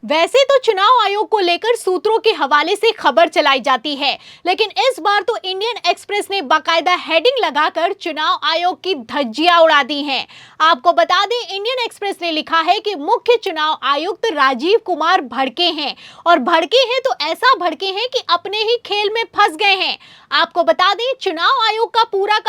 वैसे तो चुनाव आयोग को लेकर सूत्रों के हवाले से खबर चलाई जाती है, लेकिन इस बार तो इंडियन एक्सप्रेस ने बाकायदा हेडिंग लगाकर चुनाव आयोग की धज्जियां उड़ा दी हैं। आपको बता दें, इंडियन एक्सप्रेस ने लिखा है कि मुख्य चुनाव आयुक्त राजीव कुमार भड़के हैं, और भड़के हैं तो ऐसा भड़के हैं कि अपने ही खेल में फंस गए हैं। आपको बता दें, चुनाव आयोग का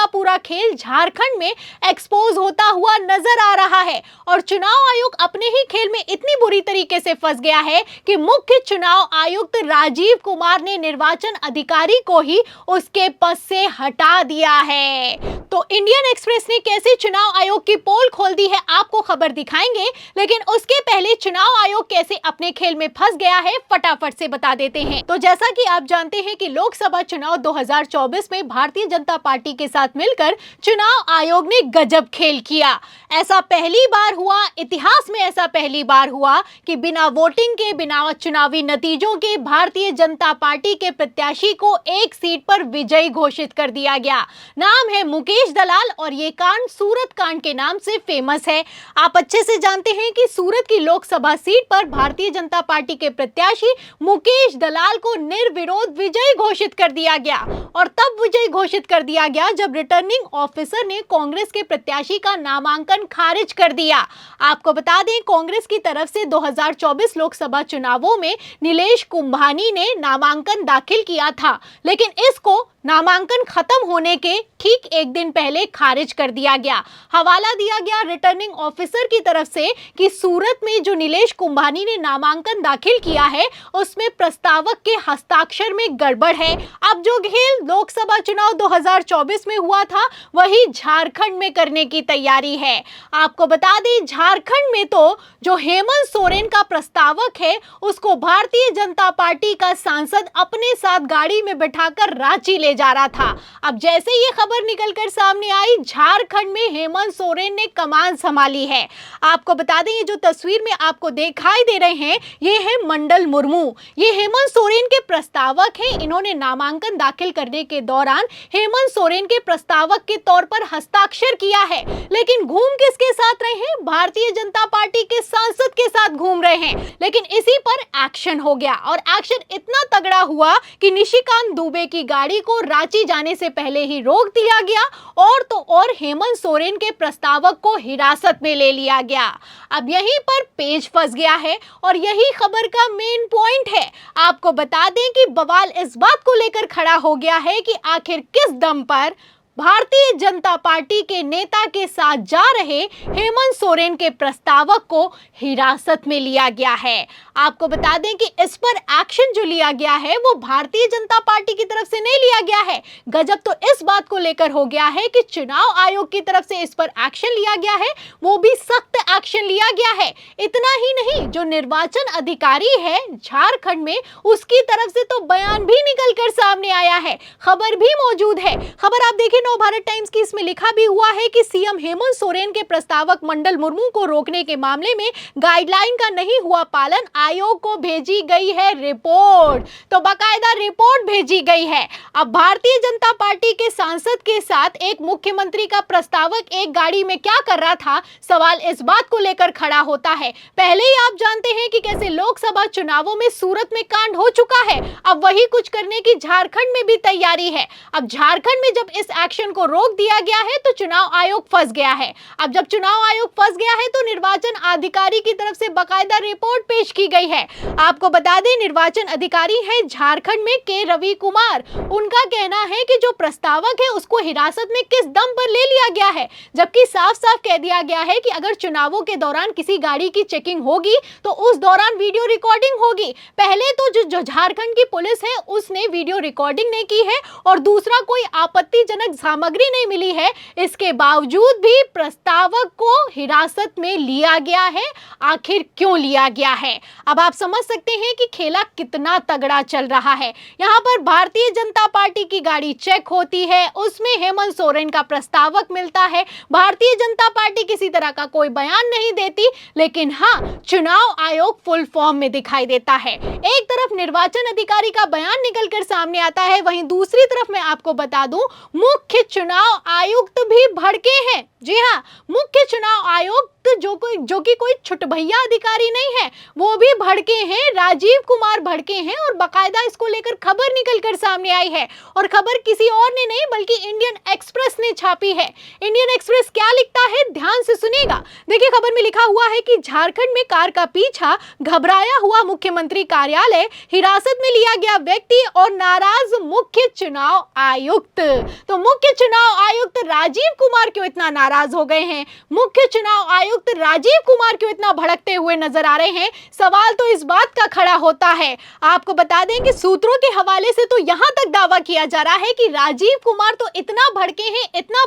पूरा खेल झारखंड में एक्सपोज होता हुआ नजर आ रहा है, और चुनाव आयोग अपने ही खेल में इतनी बुरी तरीके से फंस गया है कि मुख्य चुनाव आयुक्त राजीव कुमार ने निर्वाचन अधिकारी को ही उसके पद से हटा दिया है। तो इंडियन एक्सप्रेस ने कैसे चुनाव आयोग की पोल खोल दी है, आपको खबर दिखाएंगे, लेकिन उसके पहले चुनाव आयोग कैसे अपने खेल में फंस गया है फटाफट से बता देते हैं। तो जैसा कि आप जानते हैं कि लोकसभा चुनाव 2024 में भारतीय जनता पार्टी के साथ मिलकर चुनाव आयोग ने गजब खेल किया। ऐसा पहली बार हुआ, इतिहास में ऐसा पहली बार हुआ कि बिना वोटिंग के, बिना चुनावी नतीजों के भारतीय जनता पार्टी के प्रत्याशी को एक सीट पर विजयी घोषित कर दिया गया। नाम है मुकेश दलाल, और ये कांड सूरत कांड के नाम से फेमस है। आप अच्छे से जानते हैं कि सूरत की लोकसभा सीट पर भारतीय जनता पार्टी के प्रत्याशी मुकेश दलाल को निर्विरोध विजयी घोषित कर दिया गया, और तब विजयी घोषित कर दिया गया जब रिटर्निंग ऑफिसर ने कांग्रेस के प्रत्याशी का नामांकन खारिज कर दिया। आपको बता दें, कांग्रेस की तरफ से 2024 लोकसभा चुनावों में नीलेश कुंभानी ने नामांकन दाखिल किया था, लेकिन इसको नामांकन खत्म होने के ठीक एक दिन पहले खारिज कर दिया गया। हवाला दिया गया रिटर्निंग ऑफिसर की तरफ से कि सूरत में जो नीलेश कुंभानी ने नामांकन दाखिल किया है उसमें प्रस्तावक के हस्ताक्षर में गड़बड़ है। अब जो खेल लोकसभा चुनाव 2024 में हुआ था वही झारखंड में करने की तैयारी है। आपको बता दें, झारखंड में तो जो हेमंत सोरेन का प्रस्तावक है उसको भारतीय जनता पार्टी का सांसद अपने साथ गाड़ी में बैठाकर रांची ले जा रहा था। अब जैसे ये खबर निकलकर सामने आई, झारखंड में हेमंत सोरेन ने कमान संभाली है। आपको बता दें, ये जो तस्वीर में आपको दिखाई दे रहे हैं ये है मंडल मुर्मू। ये हेमंत सोरेन के प्रस्तावक हैं। इन्होंने नामांकन दाखिल करने के दौरान हेमंत सोरेन के प्रस्तावक के तौर पर हस्ताक्षर किया है, लेकिन घूम किसके साथ रहे हैं? भारतीय जनता पार्टी के सांसद के साथ घूम रहे हैं। लेकिन इसी पर एक्शन हो गया, और एक्शन इतना तगड़ा हुआ कि निशिकांत दुबे की गाड़ी को रांची जाने से पहले ही रोक दिया गया, और तो और हेमंत सोरेन के प्रस्तावक को हिरासत में ले लिया गया। अब यहीं पर पेच फंस गया है, और यही खबर का मेन पॉइंट है। आपको बता दें कि बवाल इस बात को लेकर खड़ा हो गया है कि आखिर किस दम पर भारतीय जनता पार्टी के नेता के साथ जा रहे हेमंत सोरेन के प्रस्तावक को हिरासत में लिया गया है। आपको बता दें कि इस पर एक्शन जो लिया गया है वो भारतीय जनता पार्टी की तरफ से नहीं लिया गया है। गजब तो इस बात को लेकर हो गया है कि चुनाव आयोग की तरफ से इस पर एक्शन लिया गया है, वो भी सख्त एक्शन लिया गया है। इतना ही नहीं, जो निर्वाचन अधिकारी है झारखंड में उसकी तरफ से तो बयान भी निकलकर सामने आया है, खबर भी मौजूद है। खबर आप देखिए नव भारत टाइम्स की, इसमें लिखा भी हुआ है कि सीएम हेमंत सोरेन के प्रस्तावक मंडल मुर्मू को रोकने के मामले में गाइडलाइन का नहीं हुआ पालन, आयोग को भेजी गई है रिपोर्ट। तो बाकायदा रिपोर्ट भेजी गई है। अब भारतीय जनता पार्टी के सांसद के साथ एक मुख्यमंत्री का प्रस्तावक एक गाड़ी में क्या कर रहा था, सवाल इस बात को लेकर खड़ा होता है। पहले ही आप जानते हैं कि कैसे लोकसभा चुनावों में सूरत में कांड हो चुका है, अब वही कुछ करने की झारखंड में भी तैयारी है। अब झारखंड में जब इस एक्शन को रोक दिया गया है तो चुनाव आयोग फंस गया है। अब जब चुनाव आयोग फंस गया है तो निर्वाचन अधिकारी की तरफ से बाकायदा रिपोर्ट पेश की गई है। आपको बता दें, निर्वाचन अधिकारी हैं झारखंड में के रवि कुमार। उनका कहना है कि जो प्रस्तावक है उसको हिरासत में किस दम पर ले लिया गया है, जबकि साफ साफ कह दिया गया है कि अगर चुनावों के दौरान किसी गाड़ी की चेकिंग होगी तो उस दौरान वीडियो रिकॉर्डिंग होगी। पहले तो जो झारखंड की पुलिस है उसने वीडियो रिकॉर्डिंग नहीं की है, और दूसरा कोई आपत्तिजनक सामग्री नहीं मिली है। इसके बावजूद भी प्रस्तावक को हिरासत में लिया गया है। आखिर क्यों लिया गया है? अब आप समझ सकते हैं कि खेला कितना तगड़ा चल रहा है। यहाँ पर भारतीय जनता पार्टी की गाड़ी चेक होती है, उसमें हेमंत सोरेन का प्रस्तावक मिलता है। भारतीय जनता पार्टी किसी तरह का कोई बयान नहीं देती, लेकिन हाँ, चुनाव आयोग फुल फॉर्म में दिखाई देता है। एक तरफ निर्वाचन अधिकारी का बयान निकलकर सामने आता है, वहीं दूसरी तरफ मैं आपको बता दूं, मुख्य मुख्य चुनाव आयुक्त भी भड़के हैं। जी हाँ, मुख्य चुनाव आयुक्त जो कि कोई छुटभैया अधिकारी नहीं है, वो भी भड़के हैं। राजीव कुमार भड़के हैं और बकायदा इसको लेकर खबर निकलकर सामने आई है, और खबर किसी और ने नहीं बल्कि इंडियन एक्सप्रेस ने छापी है। इंडियन एक्सप्रेस क्या लिखता है, ध्यान से सुनिएगा। देखिए, खबर में लिखा हुआ है कि झारखंड में कार का पीछा, घबराया हुआ मुख्यमंत्री कार्यालय, हिरासत में लिया गया व्यक्ति और नाराज मुख्य चुनाव आयुक्त। तो मुख्य चुनाव आयुक्त राजीव कुमार क्यों इतना नाराज हो गए हैं? मुख्य चुनाव आयुक्त राजीव कुमार क्यों इतना भड़कते हुए नजर आ रहे हैं? सवाल तो इस बात का खड़ा होता है। आपको बता दें कि सूत्रों के हवाले से तो यहां तक दावा किया जा रहा है कि राजीव कुमार तो इतना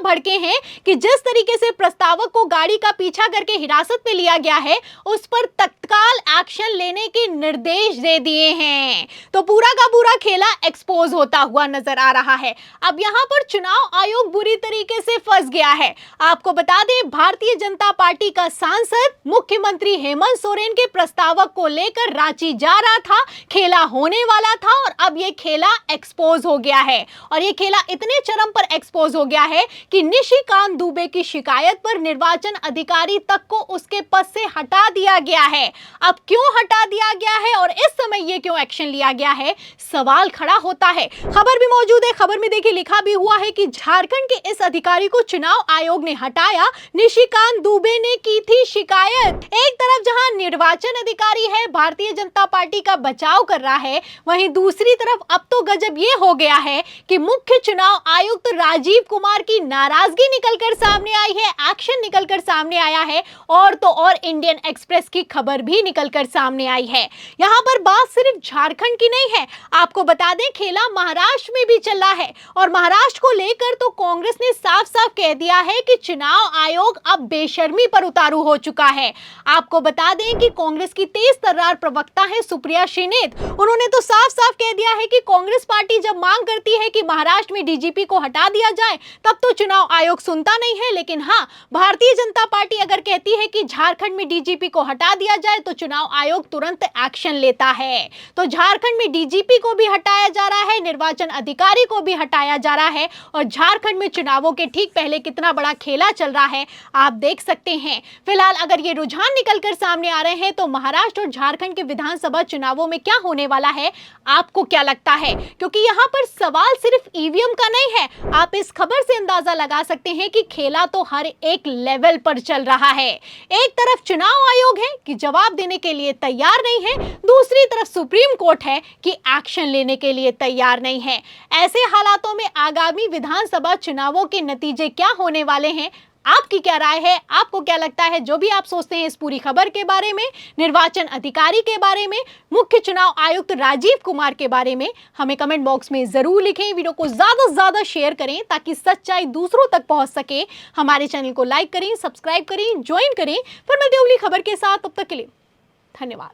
भड़के हैं कि जिस तरीके से प्रस्तावक को गाड़ी का पीछा करके हिरासत में लिया गया है, उस पर तत्काल एक्शन लेने के निर्देश दे दिए हैं। तो पूरा का पूरा खेला एक्सपोज होता हुआ नजर आ रहा है। अब यहां पर चुनाव आयोग बुरी तरीके से फंस गया है। आपको बता दें, भारतीय जनता पार्टी का सांसद मुख्यमंत्री हेमंत सोरेन के प्रस्तावक को लेकर रांची जा रहा था, खेला होने वाला था, और अब यह खेला एक्सपोज हो गया है। और यह खेला इतने चरम पर एक्सपोज हो गया है कि निशिकांत दुबे की शिकायत पर निर्वाचन अधिकारी तक को उसके पद से हटा दिया गया है। अब क्यों हटा दिया गया है और इस समय यह क्यों एक्शन लिया गया है, सवाल खड़ा होता है। खबर भी मौजूद है, खबर में देखिए लिखा भी हुआ है कि झारखंड के इस अधिकारी को चुनाव आयोग ने हटाया, निशिकांत दुबे ने की थी शिकायत। एक तरफ जहां निर्वाचन अधिकारी है, भारतीय जनता पार्टी का बचाव कर रहा है, वहीं दूसरी तरफ अब तो गजब ये हो गया है कि मुख्य चुनाव आयुक्त राजीव कुमार की नाराजगी निकलकर सामने आई है, एक्शन निकलकर सामने आया है, और तो और इंडियन एक्सप्रेस की खबर भी निकलकर सामने आई है। यहां पर बात सिर्फ झारखंड की नहीं है, आपको बता दें खेला महाराष्ट्र में भी चल रहा है, और महाराष्ट्र को लेकर तो कांग्रेस ने साफ साफ कह दिया है कि चुनाव आयोग अब बेशर्मी पर उतारू हो चुका है। आपको बता दें कि कांग्रेस की तेज तर्रार प्रवक्ता है सुप्रिया श्रीनेत, उन्होंने तो साफ साफ कह दिया है कि कांग्रेस पार्टी जब मांग करती है कि महाराष्ट्र में डीजीपी को हटा दिया जाए, तब तो चुनाव आयोग सुनता नहीं है, लेकिन हाँ, भारतीय जनता पार्टी अगर कहती है कि झारखंड में डीजीपी को हटा दिया जाए तो चुनाव आयोग तुरंत एक्शन लेता है। तो झारखंड में डीजीपी को भी हटाया जा रहा है, निर्वाचन अधिकारी को भी हटाया जा रहा है, और झारखंड में चुनावों के ठीक पहले कितना बड़ा खेला चल रहा है आप देख सकते हैं। फिलहाल अगर ये रुझान निकलकर सामने आ रहे हैं तो महाराष्ट्र और झारखंड के विधानसभा चुनावों में क्या होने वाला है, आपको क्या लगता है? क्योंकि यहाँ पर सवाल सिर्फ ईवीएम का नहीं है, आप इस खबर से अंदाजा लगा सकते हैं कि खेला तो हर एक लेवल पर चल रहा है। एक तरफ चुनाव आयोग है कि जवाब देने के लिए तैयार नहीं है, दूसरी तरफ सुप्रीम कोर्ट है कि एक्शन लेने के लिए तैयार नहीं है। ऐसे हालातों में आगामी विधानसभा चुनावों के नतीजे क्या होने वाले हैं, आपकी क्या राय है? आपको क्या लगता है? जो भी आप सोचते हैं इस पूरी खबर के बारे में, निर्वाचन अधिकारी के बारे में, मुख्य चुनाव आयुक्त राजीव कुमार के बारे में, हमें कमेंट बॉक्स में जरूर लिखें। वीडियो को ज्यादा से ज्यादा शेयर करें ताकि सच्चाई दूसरों तक पहुंच सके। हमारे चैनल को लाइक करें, सब्सक्राइब करें, ज्वाइन करें। फिर मिलते हैं अगली खबर के साथ, तब तक के लिए धन्यवाद।